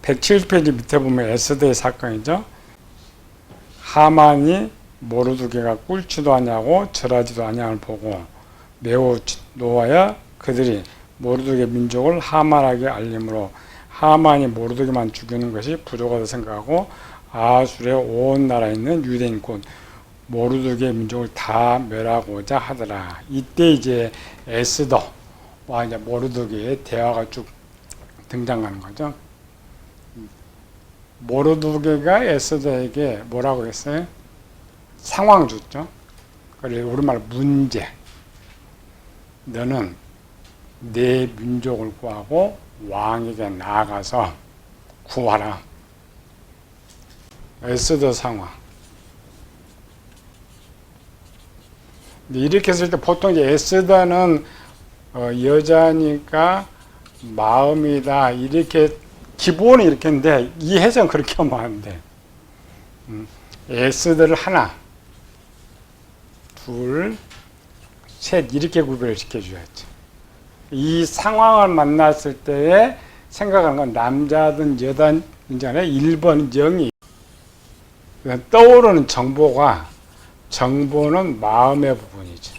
170페이지 밑에 보면 에스더의 사건이죠. 하만이 모르드게가 꿀지도 아니하고 절하지도 아니함을 보고 매우 노하여 그들이 모르드게 민족을 하만에게 알림으로 하만이 모르드게만 죽이는 것이 부족하다 생각하고 아수르의 온 나라에 있는 유대인 곧 모르드게 민족을 다 멸하고자 하더라. 이때 이제 에스더와 이제 모르드게의 대화가 쭉 등장하는 거죠. 모르드게가 에스더에게 뭐라고 했어요? 상황 줬죠. 그래서 우리말로 문제. 너는 내 민족을 구하고 왕에게 나아가서 구하라. 에스더 상황. 이렇게 했을 때 보통 이제 에스더는 여자니까 마음이다 이렇게 기본은 이렇게 했는데 이 해석은 그렇게 하면 안 돼. 에스더를 하나, 둘, 셋 이렇게 구별을 시켜줘야지. 이 상황을 만났을 때에 생각하는 건 남자든 여자든 아니라 1번 정의. 떠오르는 정보는 마음의 부분이죠.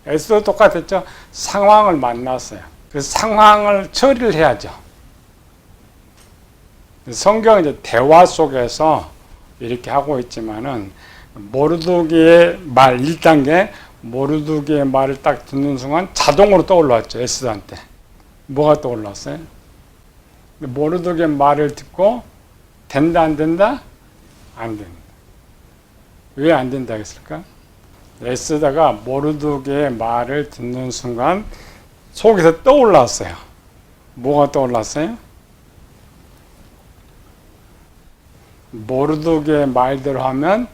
에스도 똑같았죠. 상황을 만났어요. 그 상황을 처리를 해야죠. 성경은 이제 대화 속에서 이렇게 하고 있지만은 모르드게의 말 1단계 모르드게의 말을 딱 듣는 순간 자동으로 떠올랐죠. 에스더한테. 뭐가 떠올랐어요? 모르드게의 말을 듣고 된다 안 된다? 안 된다. 왜 안 된다 했을까? 에스더가 모르드게의 말을 듣는 순간 속에서 떠올랐어요. 뭐가 떠올랐어요? 모르드게의 말대로 하면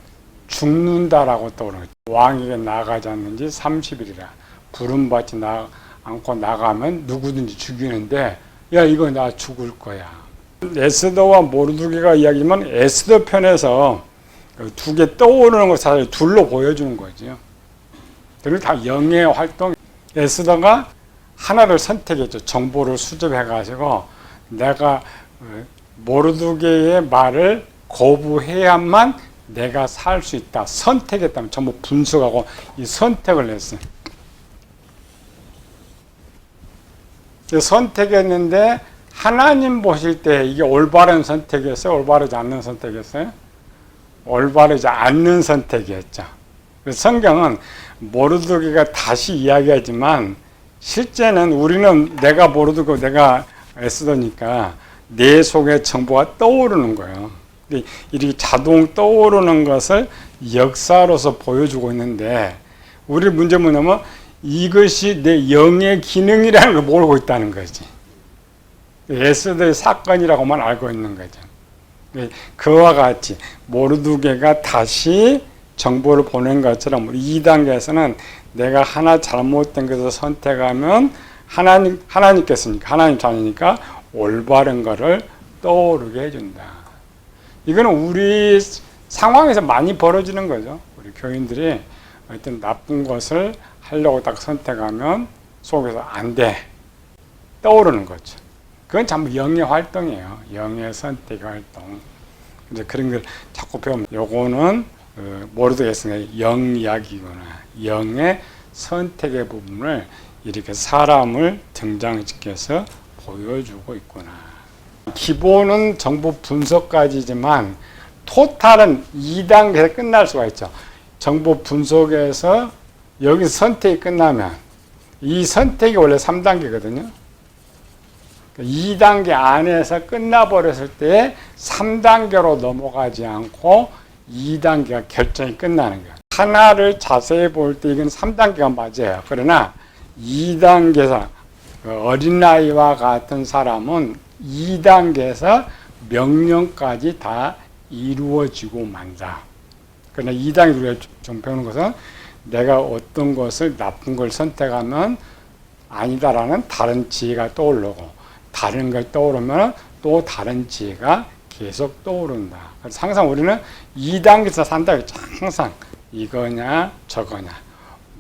죽는다라고 떠오르죠. 왕에게 나가지 않는지 30일이라 부름받지 않고 나가면 누구든지 죽이는데 야 이거 나 죽을 거야. 에스더와 모르드게가 이야기하면 에스더 편에서 두 개 떠오르는 걸 사실 둘로 보여주는 거죠. 그리고 다 영의 활동. 에스더가 하나를 선택했죠. 정보를 수집해가지고 내가 모르드게의 말을 거부해야만 내가 살 수 있다. 선택했다면 전부 분석하고 이 선택을 했어요. 선택했는데 하나님 보실 때 이게 올바른 선택이었어요? 올바르지 않는 선택이었어요? 올바르지 않는 선택이었죠. 성경은 모르드게가 다시 이야기하지만 실제는 우리는 내가 모르드고 내가 에스더니까 내 속에 정보가 떠오르는 거예요. 이렇게 자동 떠오르는 것을 역사로서 보여주고 있는데 우리 문제 뭐냐면 이것이 내 영의 기능이라는 걸 모르고 있다는 거지. 에스더의 사건이라고만 알고 있는 거죠. 그와 같이 모르드게가 다시 정보를 보낸 것처럼 우리 2단계에서는 내가 하나 잘못된 것을 선택하면 하나님께서니까 하나님 자녀니까 올바른 것을 떠오르게 해준다. 이거는 우리 상황에서 많이 벌어지는 거죠. 우리 교인들이 어떤 나쁜 것을 하려고 딱 선택하면 속에서 안 돼. 떠오르는 거죠. 그건 전부 영의 활동이에요. 영의 선택 활동. 이제 그런 걸 자꾸 배우면 요거는 모르드게의 영 이야기구나. 영의 선택의 부분을 이렇게 사람을 등장시켜서 보여주고 있구나. 기본은 정보 분석까지지만 토탈은 2단계에서 끝날 수가 있죠. 정보 분석에서 여기서 선택이 끝나면 이 선택이 원래 3단계거든요. 2단계 안에서 끝나버렸을 때 3단계로 넘어가지 않고 2단계가 결정이 끝나는 거예요. 하나를 자세히 볼 때 이건 3단계가 맞아요. 그러나 2단계에서 어린아이와 같은 사람은 2단계에서 명령까지 다 이루어지고 만다. 그러나 2단계 우리가 좀 배우는 것은 내가 어떤 것을 나쁜 걸 선택하면 아니다라는 다른 지혜가 떠오르고 다른 걸 떠오르면 또 다른 지혜가 계속 떠오른다. 그래서 항상 우리는 2단계에서 3단계 항상 이거냐 저거냐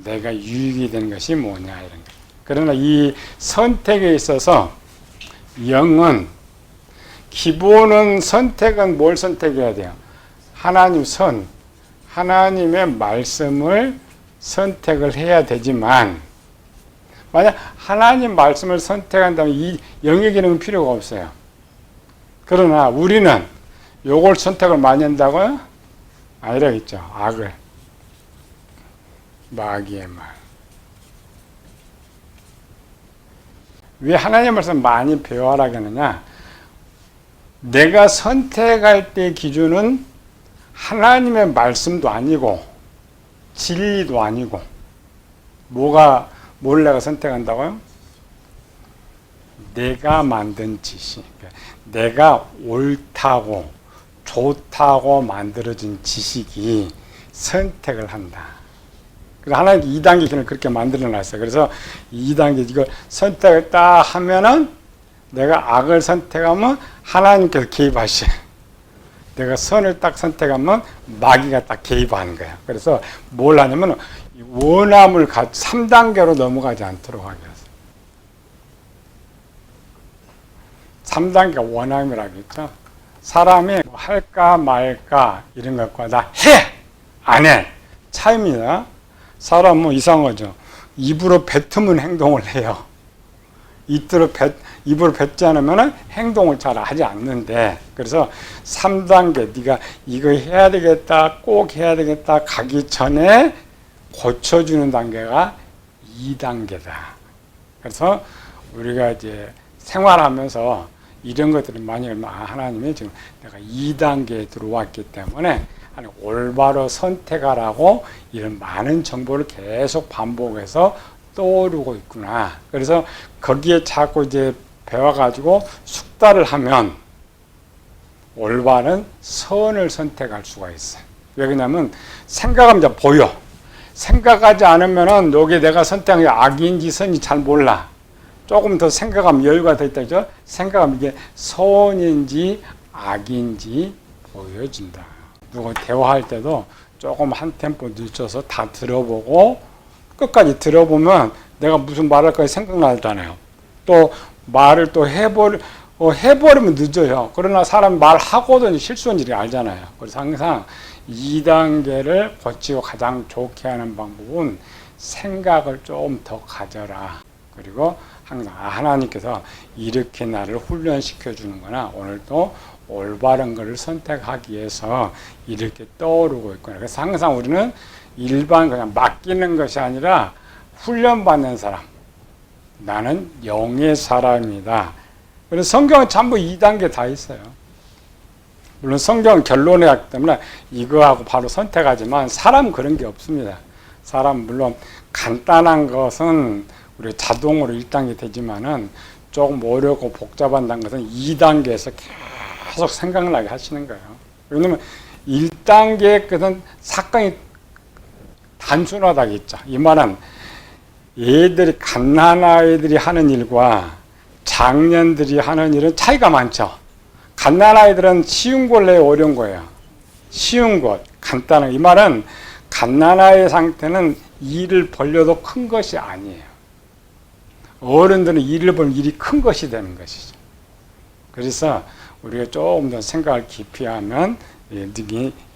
내가 유익이 되는 것이 뭐냐 이런 거. 그러나 이 선택에 있어서 영은 기본은 선택은 뭘 선택해야 돼요? 하나님 선, 하나님의 말씀을 선택을 해야 되지만 만약 하나님 말씀을 선택한다면 이 영의 기능은 필요가 없어요. 그러나 우리는 요걸 선택을 많이 한다고요? 아니라겠죠. 악을. 마귀의 말. 왜 하나님의 말씀 많이 배워라 하느냐? 내가 선택할 때 기준은 하나님의 말씀도 아니고 진리도 아니고 뭘 내가 선택한다고요? 내가 만든 지식, 내가 옳다고 좋다고 만들어진 지식이 선택을 한다. 그래서 하나님 2단계 기능을 그렇게 만들어 놨어요. 그래서 2단계 이걸 선택을 딱 하면은 내가 악을 선택하면 하나님께서 개입하셔요. 내가 선을 딱 선택하면 마귀가 딱 개입하는 거예요. 그래서 뭘 하냐면 원함을 3단계로 넘어가지 않도록 하게 했어요. 3단계가 원함이라고 했죠. 사람이 할까 말까 이런 것과 다 해! 안 해! 차이입니다. 사람은 이상하죠. 입으로 뱉으면 행동을 해요. 입으로 뱉지 않으면 행동을 잘 하지 않는데, 그래서 3단계, 네가 이거 해야 되겠다, 꼭 해야 되겠다 가기 전에 고쳐주는 단계가 2단계다. 그래서 우리가 이제 생활하면서 이런 것들을 많이 하나님이 지금 내가 2단계에 들어왔기 때문에 올바로 선택하라고 이런 많은 정보를 계속 반복해서 떠오르고 있구나. 그래서 거기에 자꾸 이제 배워가지고 숙달을 하면 올바른 선을 선택할 수가 있어요. 왜 그러냐면 생각하면 이제 보여. 생각하지 않으면은 여기 내가 선택한 게 악인지 선인지 잘 몰라. 조금 더 생각하면 여유가 더 있다죠. 생각하면 이게 선인지 악인지 보여진다. 누구 대화할 때도 조금 한 템포 늦춰서 다 들어보고 끝까지 들어보면 내가 무슨 말할까 생각나잖아요. 또 말을 또 해버리면 늦어요. 그러나 사람 말하고도 실수한 일이 알잖아요. 그래서 항상 2단계를 고치고 가장 좋게 하는 방법은 생각을 좀 더 가져라. 그리고 항상 하나님께서 이렇게 나를 훈련시켜 주는 거나 오늘도 올바른 것을 선택하기 위해서 이렇게 떠오르고 있구나. 그래서 항상 우리는 일반 그냥 맡기는 것이 아니라 훈련받는 사람. 나는 영의 사람이다. 그래서 성경은 전부 2단계 다 있어요. 물론 성경은 결론에 왔기 때문에 이거하고 바로 선택하지만 사람 그런 게 없습니다. 사람 물론 간단한 것은 우리 자동으로 1단계 되지만은 조금 어렵고 복잡한 것은 2단계에서 계속 생각나게 하시는 거예요. 왜냐면 1단계의 것은 사건이 단순하다겠죠. 이 말은 갓난아이들이 하는 일과 장년들이 하는 일은 차이가 많죠. 갓난아이들은 쉬운 걸 내야 어려운 거예요. 쉬운 것, 간단한. 이 말은 갓난아이의 상태는 일을 벌려도 큰 것이 아니에요. 어른들은 일을 벌면 일이 큰 것이 되는 것이죠. 그래서 우리가 조금 더 생각을 깊이 하면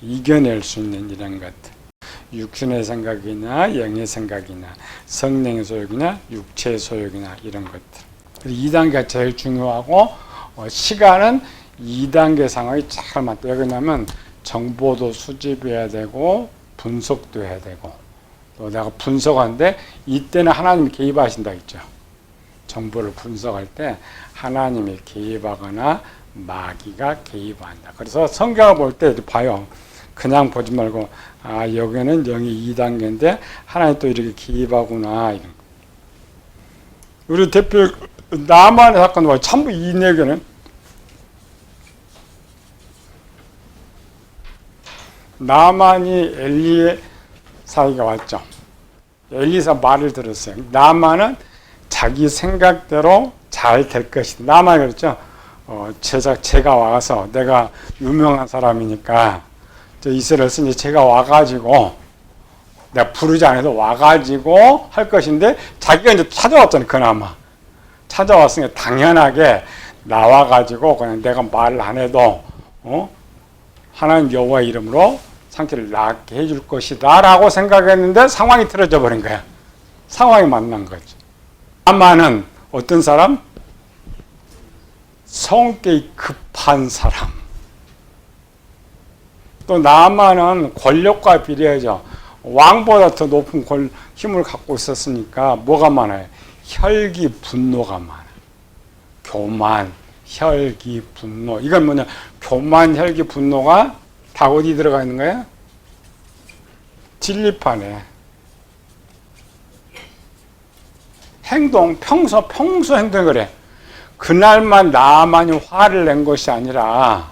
이겨낼 수 있는 이런 것들. 육신의 생각이나 영의 생각이나 성령의 소욕이나 육체의 소욕이나 이런 것들. 2단계가 제일 중요하고 시간은 2단계 상황이 잘 맞다. 왜 그러냐면 정보도 수집해야 되고 분석도 해야 되고 또 내가 분석하는데 이때는 하나님이 개입하신다 했죠. 정보를 분석할 때 하나님이 개입하거나 마귀가 개입한다. 그래서 성경을 볼 때 봐요. 그냥 보지 말고 여기는 영이 2단계인데 하나님 또 이렇게 개입하구나. 이런 거. 우리 대표 나만의 사건 봐. 전부 이 내용은 나만이 엘리사에게 왔죠. 엘리사 말을 들었어요. 나만은 자기 생각대로 잘 될 것이다. 나만 그랬죠. 제가 와서 내가 유명한 사람이니까 이스라엘 스니 제가 와가지고 내가 부르지 않아도 와가지고 할 것인데 자기가 이제 찾아왔잖아요. 그나마 찾아왔으니까 당연하게 나와가지고 그냥 내가 말을 안 해도 하나님 여호와 이름으로 상태를 낫게 해줄 것이다 라고 생각했는데 상황이 틀어져 버린 거야. 상황이 만난 거죠. 나만은 어떤 사람? 성격이 급한 사람. 또 나만은 권력과 비례하죠. 왕보다 더 높은 힘을 갖고 있었으니까 뭐가 많아요? 혈기, 분노가 많아요. 교만, 혈기, 분노. 이건 뭐냐? 교만, 혈기, 분노가 다 어디 들어가 있는 거야? 진리판에. 행동, 평소 행동이 그래. 그날만 나만이 화를 낸 것이 아니라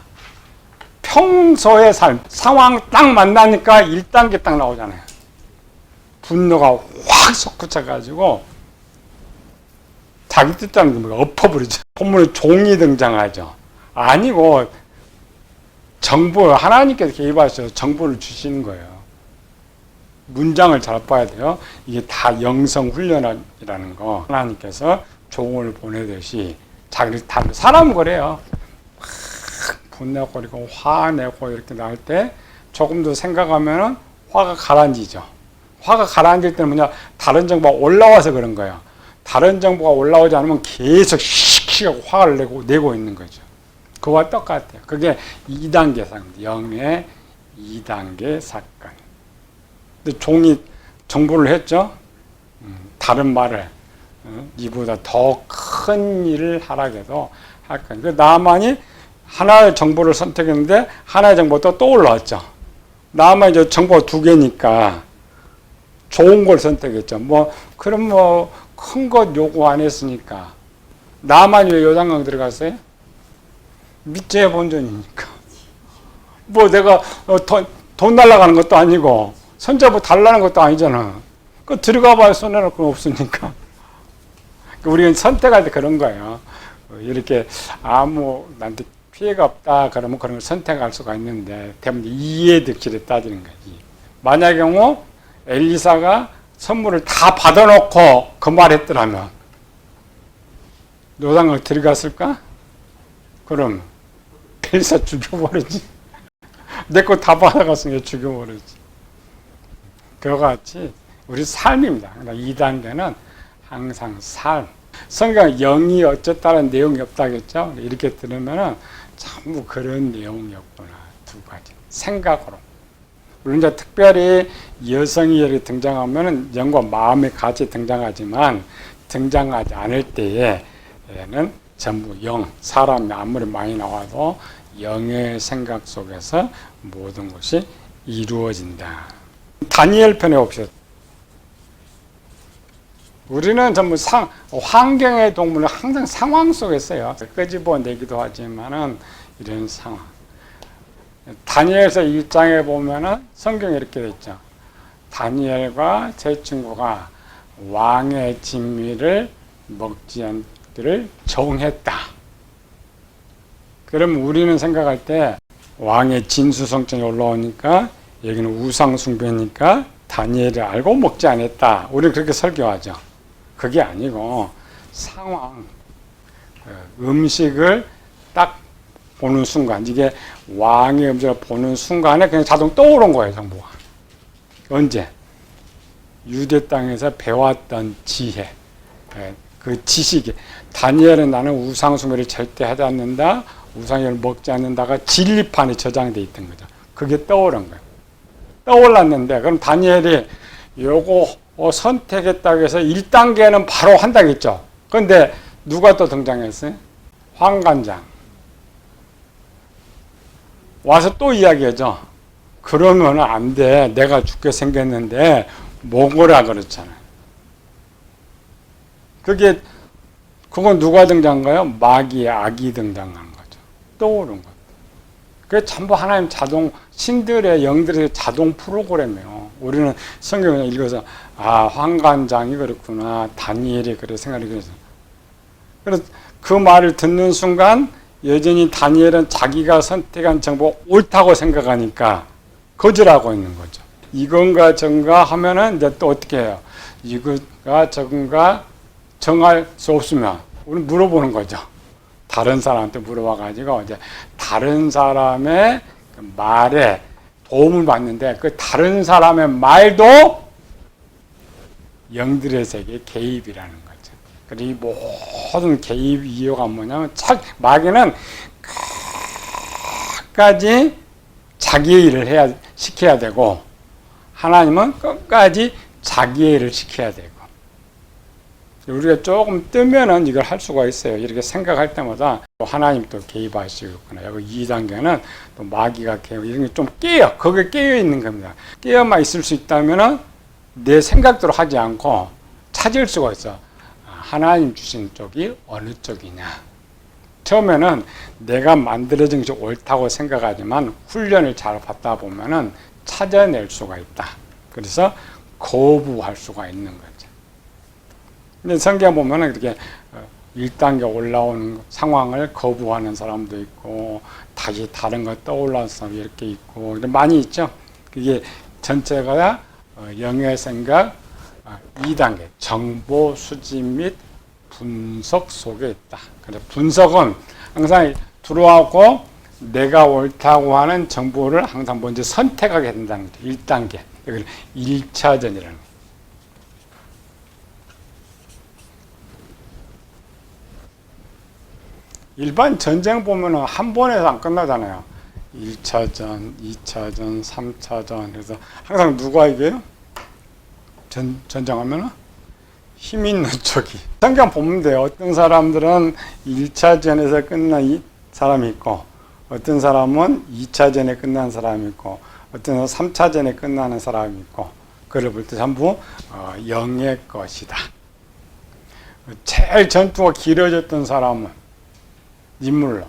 평소의 삶, 상황 딱 만나니까 1단계 딱 나오잖아요. 분노가 확 솟구쳐가지고 자기 뜻대로 엎어버리죠. 본문에 종이 등장하죠. 아니고 정보, 하나님께서 개입하셔서 정보를 주시는 거예요. 문장을 잘 봐야 돼요. 이게 다 영성 훈련이라는 거. 하나님께서 종을 보내듯이 자기를 다, 사람은 그래요. 막 분내고 화내고 이렇게 나올 때 조금 더 생각하면 화가 가라앉히죠. 화가 가라앉을 때는 뭐냐? 다른 정보가 올라와서 그런 거예요. 다른 정보가 올라오지 않으면 계속 씩씩하고 화를 내고 있는 거죠. 그와 똑같아요. 그게 2단계 사건, 영의 2단계 사건. 근데 종이 정보를 했죠. 다른 말을 이보다 더 큰 일을 하라고 할 거예요. 나만이 하나의 정보를 선택했는데 하나의 정보가 또 올라왔죠. 나만 이제 정보가 2개니까 좋은 걸 선택했죠. 그럼 큰 것 요구 안 했으니까. 나만 왜 요단강 들어갔어요? 밑에 본전이니까. 내가 돈 날라가는 것도 아니고 선자부 달라는 것도 아니잖아. 들어가 봐야 손해날 건 없으니까. 우리는 선택할 때 그런 거예요. 이렇게 나한테 피해가 없다 그러면 그런 걸 선택할 수가 있는데 대부분 이해 득실에 따지는 거지. 만약 경우 엘리사가 선물을 다 받아놓고 그 말 했더라면 요단강 들어갔을까? 그럼 엘리사 죽여버리지. 내 거 다 받아갔으니까 죽여버리지. 그와 같이 우리 삶입니다. 2단계는 항상 삶. 성경 영이 어쨌다는 내용이 없다겠죠? 이렇게 들으면 전부 그런 내용이었구나. 2가지. 생각으로. 물론 이제 특별히 여성이 이렇게 등장하면 영과 마음이 같이 등장하지만 등장하지 않을 때에는 전부 영, 사람이 아무리 많이 나와도 영의 생각 속에서 모든 것이 이루어진다. 다니엘 편에 봅시다. 우리는 전부 환경의 동물은 항상 상황 속에 있어요. 끄집어내기도 하지만은 이런 상황. 다니엘서 1장에 보면은 성경에 이렇게 돼 있죠. 다니엘과 제 친구가 왕의 진미를 먹지 않기를 정했다. 그러면 우리는 생각할 때 왕의 진수성전이 올라오니까 여기는 우상숭배니까 다니엘을 알고 먹지 않았다. 우리는 그렇게 설교하죠. 그게 아니고 상황, 음식을 딱 보는 순간, 이게 왕의 음식을 보는 순간에 그냥 자동 떠오른 거예요, 정보가. 언제? 유대 땅에서 배웠던 지혜, 그 지식이. 다니엘은 나는 우상숭배를 절대 하지 않는다, 우상을 먹지 않는다가 진리판에 저장되어 있던 거죠. 그게 떠오른 거예요. 떠올랐는데, 그럼 다니엘이 요거 선택했다고 해서 1단계는 바로 한다겠죠. 그런데 누가 또 등장했어요? 환관장. 와서 또 이야기하죠. 그러면 안 돼. 내가 죽게 생겼는데 먹으라 그랬잖아요. 그건 누가 등장한가요? 마귀, 악이 등장하는 거죠. 떠오른 것. 그게 전부 하나님 신들의 영들의 자동 프로그램이에요. 우리는 성경을 읽어서, 환관장이 그렇구나. 다니엘이 그래 생각이 그래서. 그래서 그 말을 듣는 순간 여전히 다니엘은 자기가 선택한 정보가 옳다고 생각하니까 거절하고 있는 거죠. 이건가 저건가 하면은 이제 또 어떻게 해요? 이건가 저건가 정할 수 없으면 우리 물어보는 거죠. 다른 사람한테 물어봐가지고 이제 다른 사람의 그 말에 도움을 받는데 그 다른 사람의 말도 영들의 세계 개입이라는 거죠. 그리고 이 모든 개입 이유가 뭐냐면 마귀는 끝까지 자기의 일을 시켜야 되고 하나님은 끝까지 자기의 일을 시켜야 되고 우리가 조금 뜨면은 이걸 할 수가 있어요. 이렇게 생각할 때마다 또 하나님 또 개입하시겠구나. 여기 2단계는 또 마귀가 개입, 이런 게 좀 깨요. 거기에 깨어 있는 겁니다. 깨어만 있을 수 있다면은 내 생각대로 하지 않고 찾을 수가 있어. 하나님 주신 쪽이 어느 쪽이냐. 처음에는 내가 만들어진 것이 옳다고 생각하지만 훈련을 잘 받다 보면은 찾아낼 수가 있다. 그래서 거부할 수가 있는 거죠. 근데 성경 보면은 이렇게 1단계 올라오는 상황을 거부하는 사람도 있고 다시 다른 거 떠올라는 사람 이렇게 있고 많이 있죠. 그게 전체가 영의 생각 2단계 정보 수집 및 분석 속에 있다. 그래서 분석은 항상 들어오고 내가 옳다고 하는 정보를 항상 먼저 선택하게 된다는 거죠. 1단계. 이걸 1차전이라는 거예요. 일반 전쟁 보면은 한 번에서 안 끝나잖아요. 1차전, 2차전, 3차전. 그래서 항상 누가 이겨요? 전쟁하면은 힘 있는 쪽이. 성경 보면 돼요. 어떤 사람들은 1차전에서 끝난 사람이 있고, 어떤 사람은 2차전에 끝난 사람이 있고, 어떤 사람은 3차전에 끝나는 사람이 있고, 그걸 볼 때 전부 영의 것이다. 제일 전투가 길어졌던 사람은 인물로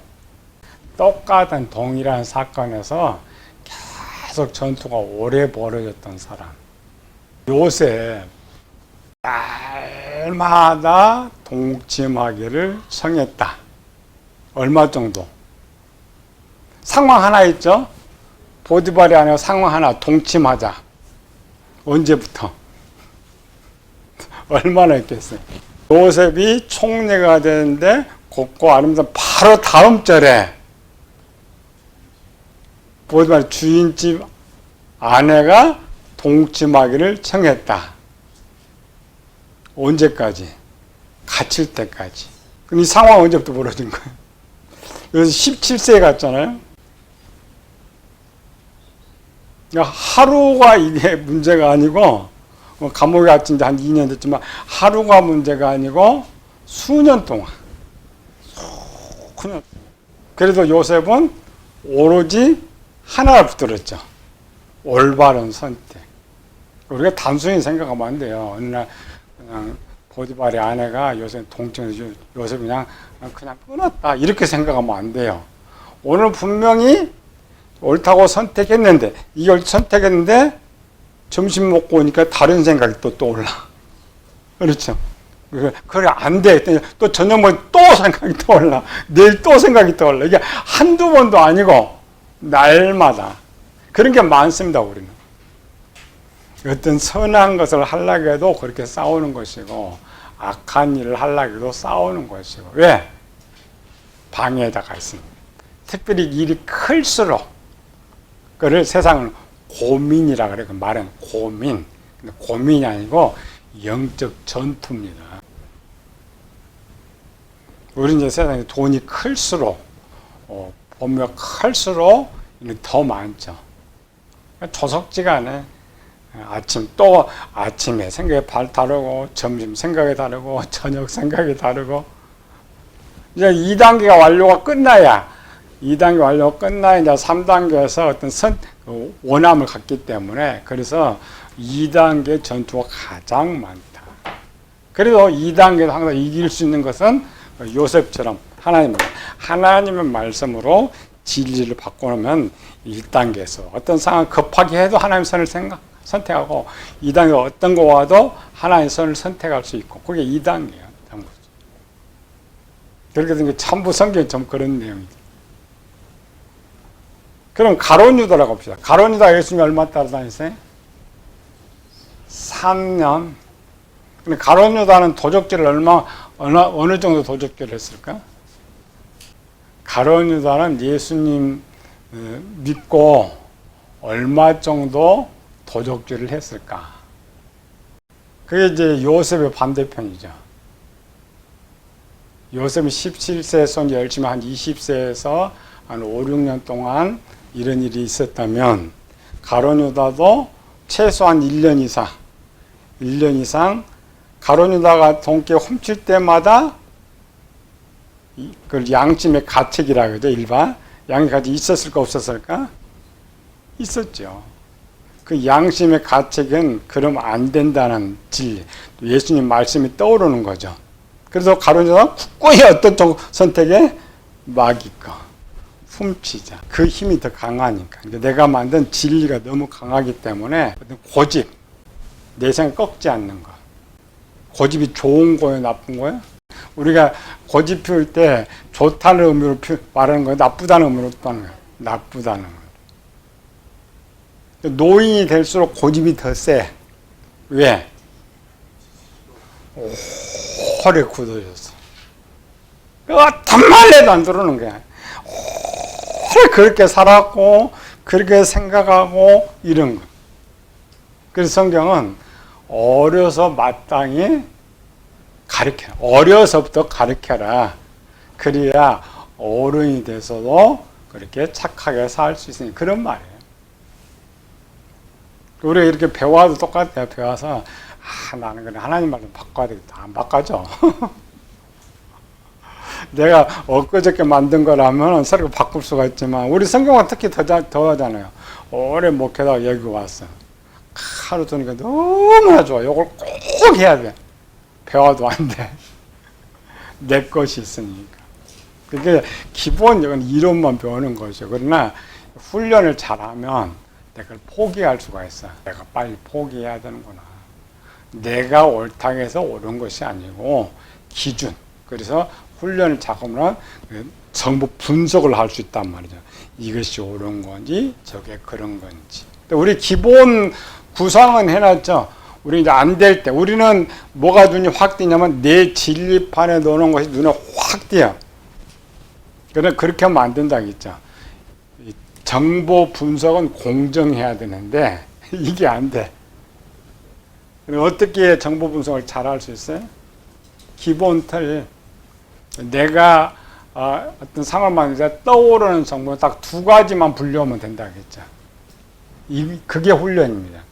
똑같은 동일한 사건에서 계속 전투가 오래 벌어졌던 사람. 요셉 날마다 동침하기를 청했다. 얼마 정도? 상황 하나 있죠? 보디발이 아니고 상황 하나 동침하자. 언제부터? 얼마나 했겠어요? 요셉이 총리가 되는데 곧고 아니면 바로 다음 절에 보디발 주인집 아내가 동침하기를 청했다. 언제까지? 갇힐 때까지. 그럼 이 상황 언제부터 벌어진 거예요? 여기서 17세에 갔잖아요. 그러니까 하루가 이게 문제가 아니고 감옥에 갇힌 지 한 2년 됐지만 하루가 문제가 아니고 수년 동안. 그래도 요셉은 오로지 하나를 붙들었죠. 올바른 선택. 우리가 단순히 생각하면 안 돼요. 어느 날 그냥 보디발의 아내가 요셉 동정해서 요셉이 그냥 끊었다. 이렇게 생각하면 안 돼요. 오늘 분명히 옳다고 선택했는데, 이걸 선택했는데, 점심 먹고 오니까 다른 생각이 또 떠올라. 그렇죠? 그래, 안 돼. 또 저녁 먹으면 또 생각이 떠올라. 내일 또 생각이 떠올라. 이게 한두 번도 아니고, 날마다. 그런 게 많습니다, 우리는. 어떤 선한 것을 하려고 해도 그렇게 싸우는 것이고, 악한 일을 하려고 해도 싸우는 것이고. 왜? 방해자가 있습니다. 특별히 일이 클수록, 그를 세상은 고민이라 그래요. 그 말은 고민. 근데 고민이 아니고 영적 전투입니다. 우리 이제 세상에 돈이 클수록, 범위가 클수록 더 많죠. 조석지간에 아침에 생각이 다르고, 점심 생각이 다르고, 저녁 생각이 다르고, 이제 2단계가 완료가 끝나야, 2단계 완료가 끝나야 이제 3단계에서 어떤 원함을 갖기 때문에, 그래서 2단계 전투가 가장 많다. 그래도 2단계에서 항상 이길 수 있는 것은 요셉처럼 하나님의 말씀으로 진리를 바꿔놓으면 1단계에서 어떤 상황 급하게 해도 하나님의 선을 선택하고 2단계 어떤 거 와도 하나님의 선을 선택할 수 있고 그게 2단계예요. 그렇게 된 게 전부 성경이 좀 그런 내용이죠. 그럼 가룟 유다라고 봅시다. 가룟 유다 예수님이 얼마 따라다녔어요? 3년. 근데 가룟 유다는 도적질을 어느 정도 도적질을 했을까? 가룟 유다는 예수님 믿고 얼마 정도 도적질을 했을까? 그게 이제 요셉의 반대편이죠. 요셉이 17세에서 열심히 한 20세에서 한 5, 6년 동안 이런 일이 있었다면 가룟 유다도 최소한 1년 이상 가룟 유다가 돈께 훔칠 때마다 그걸 양심의 가책이라 그러죠. 일반 양심까지 있었을까 없었을까? 있었죠. 그 양심의 가책은 그러면 안 된다는 진리, 예수님 말씀이 떠오르는 거죠. 그래서 가룟 유다가 굳건히 어떤 선택에 막이거 훔치자. 그 힘이 더 강하니까. 내가 만든 진리가 너무 강하기 때문에 고집, 내 생각 꺾지 않는 거. 고집이 좋은 거예요, 나쁜 거예요? 우리가 고집 피울 때 좋다는 의미로 말하는 거예요, 나쁘다는 의미로 하는 거예요? 나쁘다는 거예요. 노인이 될수록 고집이 더 세. 왜? 오래 굳어졌어. 어떤 말에도 안 들어오는 거야. 오래 그렇게 살았고, 그렇게 생각하고, 이런 거. 그래서 성경은 어려서 마땅히 가르쳐. 어려서부터 가르쳐라. 그래야 어른이 돼서도 그렇게 착하게 살 수 있으니 그런 말이에요. 우리가 이렇게 배워도 똑같아요. 배워서 나는 그냥 하나님 말 좀 바꿔야 되겠다. 안 바꿔줘. 내가 엊그저께 만든 거라면 서로 바꿀 수가 있지만 우리 성경은 특히 더 하잖아요. 오래 목회다가 여기 왔어. 하루 두니까 너무나 좋아. 이걸 꼭 해야 돼. 배워도 안 돼. 내 것이 있으니까. 그게 기본적인 이론만 배우는 거죠. 그러나 훈련을 잘하면 내가 포기할 수가 있어. 내가 빨리 포기해야 되는구나. 내가 옳다고 해서 옳은 것이 아니고 기준. 그래서 훈련을 잘하면 정보 분석을 할 수 있단 말이죠. 이것이 옳은 건지 저게 그런 건지. 우리 기본 구상은 해놨죠. 우리 이제 안 될 때 우리는 뭐가 눈이 확 띄냐면 내 진리판에 넣는 것이 눈에 확 띄어. 그래 그렇게 하면 안 된다고 했죠. 정보 분석은 공정해야 되는데 이게 안 돼. 어떻게 정보 분석을 잘 할 수 있어요? 기본 틀. 내가 어떤 상황만 떠오르는 정보 딱 두 가지만 분류하면 된다고 했죠. 그게 훈련입니다.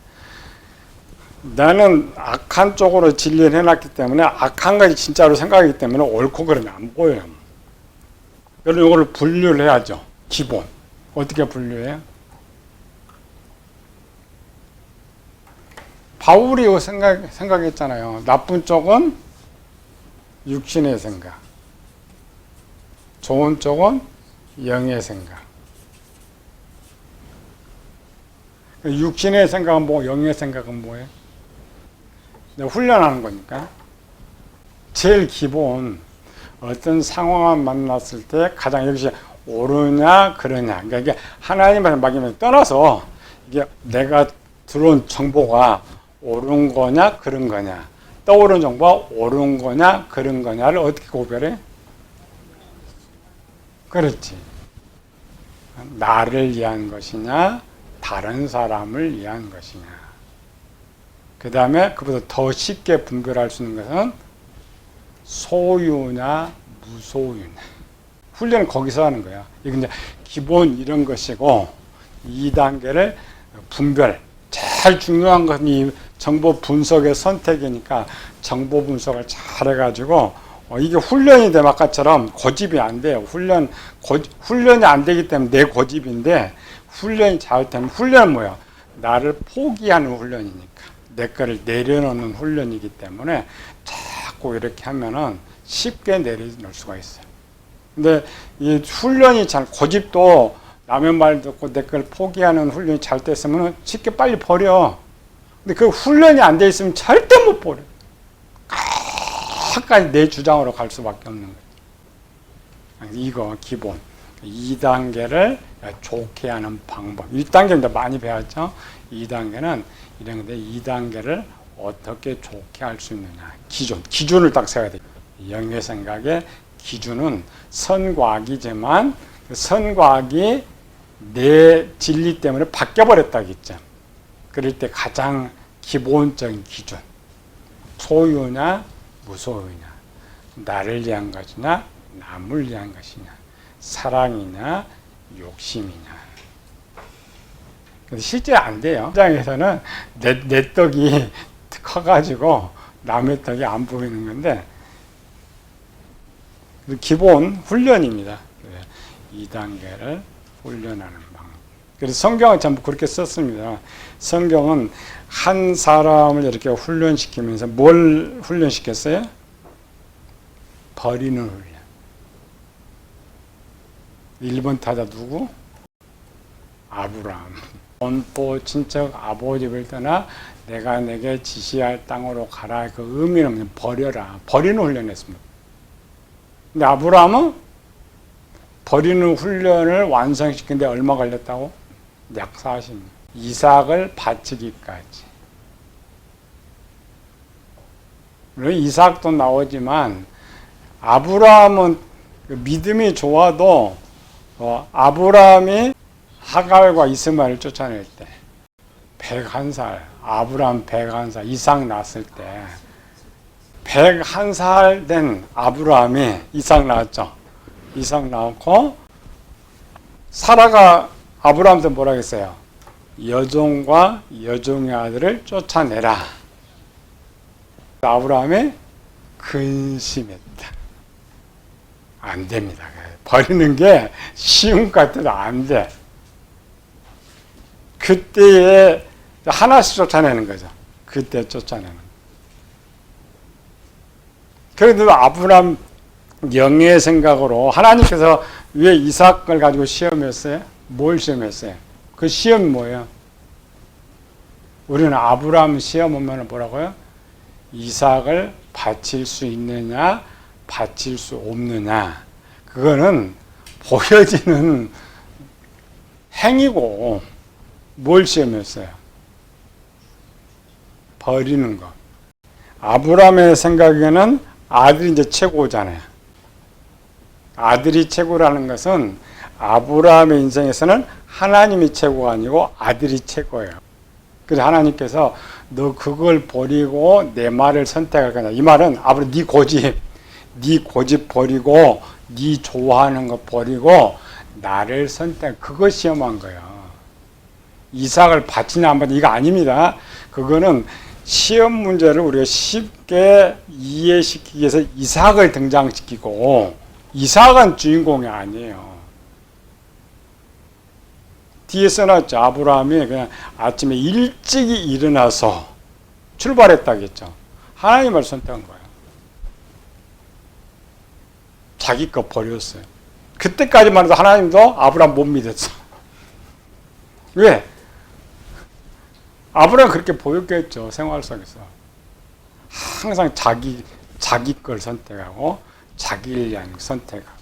나는 악한 쪽으로 진리를 해놨기 때문에 악한 것이 진짜로 생각하기 때문에 옳고 그러면 안 보여요. 그래서 이거를 분류를 해야죠. 기본. 어떻게 분류해요? 바울이 생각했잖아요. 나쁜 쪽은 육신의 생각. 좋은 쪽은 영의 생각. 육신의 생각은 뭐고 영의 생각은 뭐예요? 훈련하는 거니까. 제일 기본 어떤 상황을 만났을 때 가장 여기서 옳으냐 그러냐. 그러니까 이게 하나님한테 맡기면 떠나서 이게 내가 들어온 정보가 옳은 거냐 그런 거냐. 떠오른 정보가 옳은 거냐 그런 거냐를 어떻게 구별해? 그렇지. 나를 위한 것이냐 다른 사람을 위한 것이냐. 그 다음에 그보다 더 쉽게 분별할 수 있는 것은 소유냐 무소유냐. 훈련은 거기서 하는 거야. 이건 이제 기본 이런 것이고 2단계를 분별. 제일 중요한 건 이 정보 분석의 선택이니까 정보 분석을 잘 해가지고 이게 훈련이 되면 아까처럼 고집이 안 돼요. 훈련이 안 되기 때문에 내 고집인데 훈련이 잘 되면 훈련은 뭐야? 나를 포기하는 훈련이니까. 내 거를 내려놓는 훈련이기 때문에 자꾸 이렇게 하면은 쉽게 내려놓을 수가 있어요. 근데 이 훈련이 잘, 고집도 남의 말 듣고 내 걸 포기하는 훈련이 잘 됐으면 쉽게 빨리 버려. 근데 그 훈련이 안 돼 있으면 절대 못 버려. 끝까지 내 주장으로 갈 수밖에 없는 거예요. 이거 기본. 2단계를 좋게 하는 방법. 1단계는 많이 배웠죠. 2단계는 이런 건데 2단계를 어떻게 좋게 할 수 있느냐. 기준을 딱 세워야 돼요. 영의 생각에 기준은 선과 악이지만 그 선과 악이 내 진리 때문에 바뀌어버렸다겠죠. 그럴 때 가장 기본적인 기준, 소유냐 무소유냐, 나를 위한 것이냐 남을 위한 것이냐, 사랑이냐 욕심이냐. 근데 실제 안 돼요. 현장에서는 내 떡이 커가지고 남의 떡이 안 보이는 건데, 기본 훈련입니다. 2단계를 훈련하는 방법. 그래서 성경은 전부 그렇게 썼습니다. 성경은 한 사람을 이렇게 훈련시키면서 뭘 훈련시켰어요? 버리는 훈련. 1번 타자 누구? 아브라함. 본포 친척 아버지를 떠나 내가 내게 지시할 땅으로 가라. 그 의미는 버려라. 버리는 훈련했습니다. 근데 아브라함은 버리는 훈련을 완성시키는데 얼마 걸렸다고? 약 40년. 이삭을 바치기까지. 물론 이삭도 나오지만 아브라함은 믿음이 좋아도 아브라함이 하갈과 이스마엘을 쫓아낼 때 101살, 아브라함 101살, 이삭 낳았을 때 101살 된 아브라함이 이삭 낳았죠. 이삭 낳고 사라가 아브라함한테 뭐라 했어요? 여종과 여종의 아들을 쫓아내라. 아브라함이 근심했다. 안 됩니다. 버리는 게 쉬운 것 같아도 안 돼. 그때에 하나씩 쫓아내는 거죠. 그때 쫓아내는. 그래도 아브라함 영의 생각으로 하나님께서 왜 이삭을 가지고 시험했어요? 뭘 시험했어요? 그 시험이 뭐예요? 우리는 아브라함 시험 오면 뭐라고요? 이삭을 바칠 수 있느냐, 바칠 수 없느냐. 그거는 보여지는 행위고, 뭘 시험했어요? 버리는 것. 아브라함의 생각에는 아들이 이제 최고잖아요. 아들이 최고라는 것은 아브라함의 인생에서는 하나님이 최고가 아니고 아들이 최고예요. 그래서 하나님께서 너 그걸 버리고 내 말을 선택할 거냐. 이 말은 아브라함 네 고집 버리고 네 좋아하는 거 버리고 나를 선택. 그거 시험한 거예요. 이삭을 바치냐 안 바치냐 이거 아닙니다. 그거는 시험 문제를 우리가 쉽게 이해시키기 위해서 이삭을 등장시키고 이삭은 주인공이 아니에요. 뒤에 써놨죠. 아브라함이 그냥 아침에 일찍이 일어나서 출발했다겠죠. 하나님을 선택한 거예요. 자기 거 버렸어요. 그때까지만 해도 하나님도 아브라함 못 믿었어. 왜? 아브라함 그렇게 보였겠죠. 생활 속에서. 항상 자기 걸 선택하고 자기를 위한 선택하고.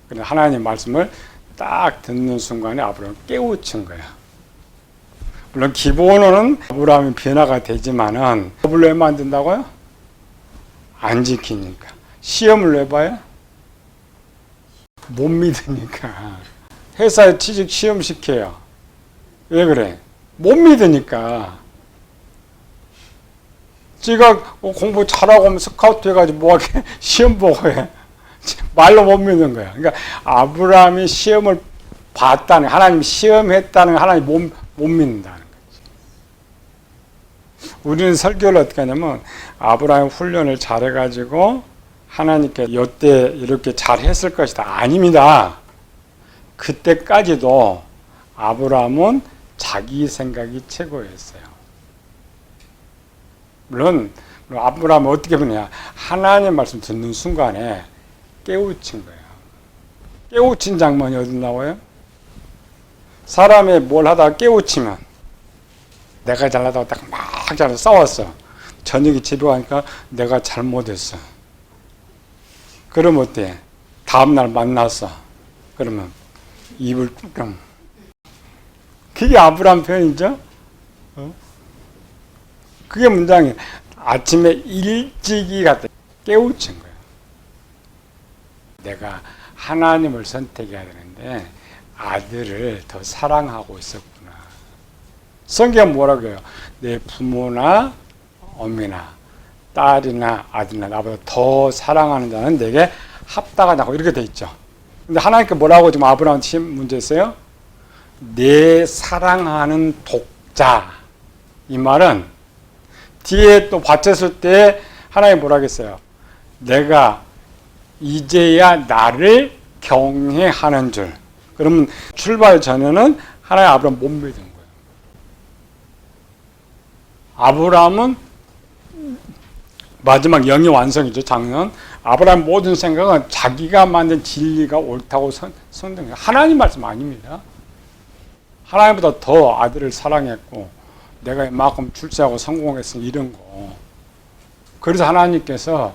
그래서 하나님 말씀을 딱 듣는 순간에 아브라함을 깨우친 거야. 물론 기본으로는 아브라함이 변화가 되지만은 법을 왜 만든다고요? 안 지키니까. 시험을 왜 봐요? 못 믿으니까. 회사에 취직 시험 시켜요. 왜 그래? 못 믿으니까. 지가 공부 잘하고 하면 스카우트 해가지고 뭐하게 시험 보고 해. 말로 못 믿는 거야. 그러니까 아브라함이 시험을 봤다는, 하나님 시험했다는 하나님 못 믿는다는 거지. 우리는 설교를 어떻게 하냐면 아브라함 훈련을 잘해가지고 하나님께 요때 이렇게 잘했을 것이다. 아닙니다. 그때까지도 아브라함은 자기 생각이 최고였어요. 물론 아브라함은 어떻게 보냐, 하나님 말씀 듣는 순간에 깨우친 거예요. 깨우친 장면이 어디 나와요? 사람이 뭘 하다가 깨우치면 내가 잘나다고 딱 막 잘해서 싸웠어. 저녁에 집에 가니까 내가 잘못했어. 그러면 어때? 다음날 만났어. 그러면 입을 뚜껑. 그게 아브라함 표현이죠? 그게 문장이에요. 아침에 일찍이 갔다 깨우친 거예요. 내가 하나님을 선택해야 되는데 아들을 더 사랑하고 있었구나. 성경은 뭐라고 해요? 내 부모나 어미나 딸이나 아들이나 나보다 더 사랑하는 자는 내게 합당하다고 이렇게 돼 있죠. 근데 하나님께 뭐라고 지금 아브라함한테 문제 있어요? 내 사랑하는 독자. 이 말은 뒤에 또 받쳤을 때 하나님 뭐라고 했어요? 내가 이제야 나를 경외하는 줄. 그러면 출발 전에는 하나님 아브라함 못 믿은 거예요. 아브라함은 마지막 영의 완성이죠. 작년. 아브라함 모든 생각은 자기가 만든 진리가 옳다고 선택한 거예요. 하나님 말씀 아닙니다. 하나님보다 더 아들을 사랑했고 내가 이만큼 출세하고 성공했으니 이런 거. 그래서 하나님께서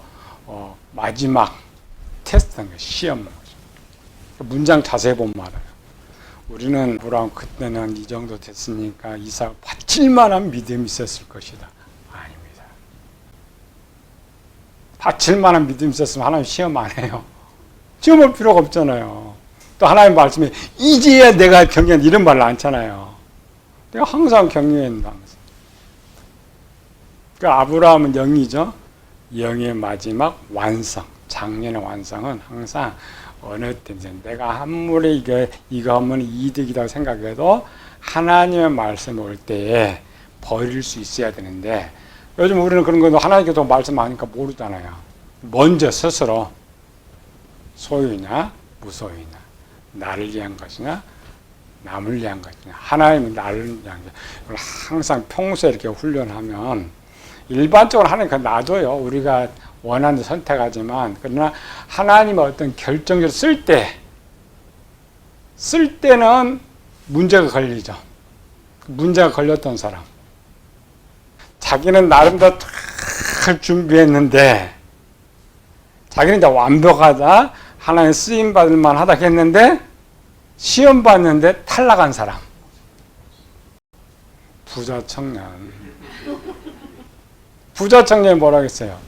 마지막 테스트한 거예요. 시험한 거죠. 문장 자세히 보면 알아요. 우리는 아브라함 그때는 이 정도 됐으니까 이삭 바칠 만한 믿음이 있었을 것이다. 아닙니다. 바칠 만한 믿음이 있었으면 하나님 시험 안 해요. 시험할 필요가 없잖아요. 또 하나님 말씀에 이제야 내가 경외한다 이런 말을 안 하잖아요. 내가 항상 경외한다면서. 그러니까 아브라함은 영이죠. 영의 마지막 완성. 작년의 완성은 항상 어느 때든 내가 아무리 이거 하면 이득이라고 생각해도 하나님의 말씀이 올 때에 버릴 수 있어야 되는데 요즘 우리는 그런 거 하나님께서 말씀하니까 모르잖아요. 먼저 스스로 소유냐 무소유냐 나를 위한 것이냐 남을 위한 것이냐 하나님이 나를 위한 것 이걸 항상 평소에 이렇게 훈련하면 일반적으로 하나님 놔둬요. 우리가 원하는 선택하지만 그러나 하나님의 어떤 결정적으로 쓸 때는 문제가 걸리죠. 문제가 걸렸던 사람 자기는 나름대로 잘 준비했는데 자기는 이제 완벽하다 하나님 쓰임 받을 만하다 했는데 시험 봤는데 탈락한 사람 부자 청년이 뭐라고 했어요?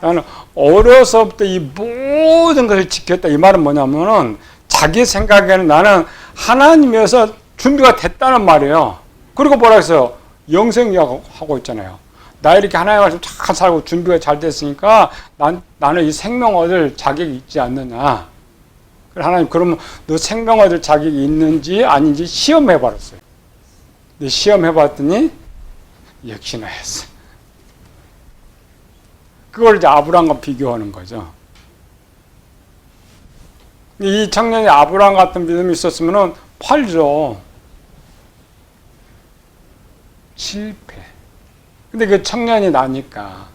나는 어려서부터 이 모든 것을 지켰다. 이 말은 뭐냐면은 자기 생각에는 나는 하나님에서 준비가 됐다는 말이에요. 그리고 뭐라고 했어요? 영생이라고 있잖아요. 나 이렇게 하나님 말씀 잘 살고 준비가 잘 됐으니까 나는 이 생명 얻을 자격이 있지 않느냐. 하나님 그러면 너 생명 얻을 자격이 있는지 아닌지 시험해봤어요. 근데 시험해봤더니 역시나 했어. 그걸 이제 아브라함과 비교하는 거죠. 이 청년이 아브라함 같은 믿음이 있었으면 팔죠. 실패. 근데 그 청년이 나니까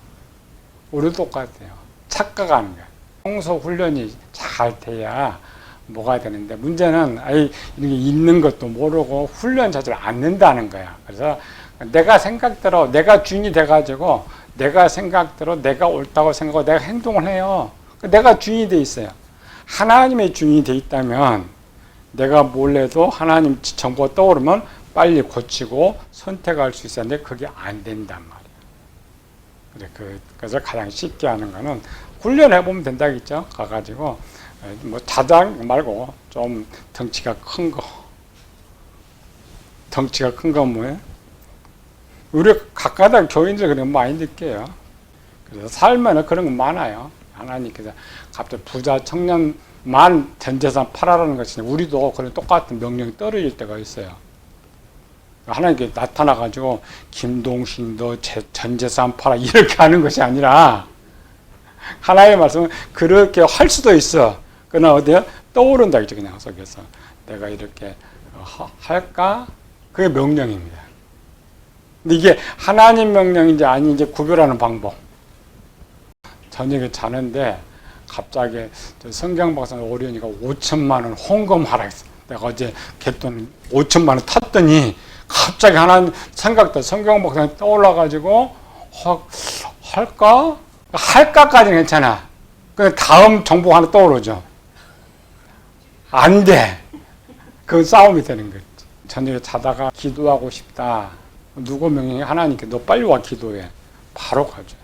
우리도 똑같아요. 착각하는 거야. 평소 훈련이 잘 돼야 뭐가 되는데 문제는 이런 게 있는 것도 모르고 훈련 자체를 안 는다는 거야. 그래서 내가 생각대로 내가 주인이 돼가지고 내가 생각대로 내가 옳다고 생각하고 내가 행동을 해요. 내가 주인이 돼 있어요. 하나님의 주인이 돼 있다면 내가 뭘 해도 하나님 정보가 떠오르면 빨리 고치고 선택할 수 있었는데 그게 안 된단 말이에요. 그래서 가장 쉽게 하는 거는 훈련해보면 된다겠죠. 가가지고 뭐 자장 말고 좀 덩치가 큰 거. 덩치가 큰 건 뭐예요? 우리 각가다 교인들 그런 거 많이 느껴요. 그래서 살면은 그런 거 많아요. 하나님께서 갑자기 부자 청년만 전 재산 팔아라는 것이 우리도 그런 똑같은 명령이 떨어질 때가 있어요. 하나님께 나타나가지고 김동신도 전 재산 팔아 이렇게 하는 것이 아니라 하나님의 말씀은 그렇게 할 수도 있어. 그러나 어디야? 떠오른다 이죠 그냥 속에서 내가 이렇게 할까? 그게 명령입니다. 근데 이게 하나님 명령인지 아닌지 구별하는 방법. 저녁에 자는데 갑자기 성경 박사 오려니까 5천만 원 헌금하라 했어. 내가 어제 갯돈 5천만 원 탔더니 갑자기 하나님 생각도 성경 박사님 떠올라가지고 할까? 할까까지는 괜찮아. 근데 다음 정보 하나 떠오르죠. 안 돼. 그건 싸움이 되는 거지. 저녁에 자다가 기도하고 싶다. 누구 명령이 하나님께 너 빨리 와 기도해. 바로 가줘야 돼.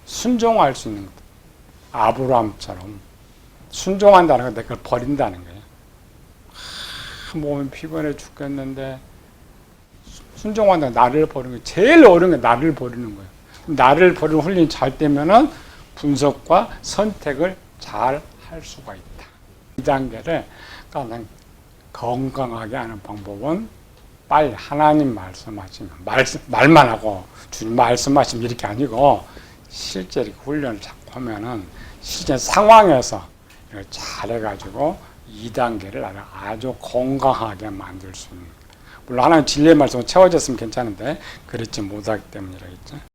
순종할 수 있는 것. 아브라함처럼 순종한다는 건데 그걸 버린다는 거예요. 몸이 피곤해 죽겠는데 순종한다는 나를 버리는 거예요. 제일 어려운 게 나를 버리는 거예요. 나를 버리는 훈련이 잘 되면은 분석과 선택을 잘 할 수가 있다. 이 단계를 가장 건강하게 하는 방법은 빨리 하나님 말씀하시면 말만 하고 주님 말씀하시면 이렇게 아니고 실제 이렇게 훈련을 자꾸 하면은 실제 상황에서 이걸 잘해가지고 2단계를 아주 건강하게 만들 수 있는. 물론 하나님 진리의 말씀은 채워졌으면 괜찮은데 그렇지 못하기 때문이라겠죠.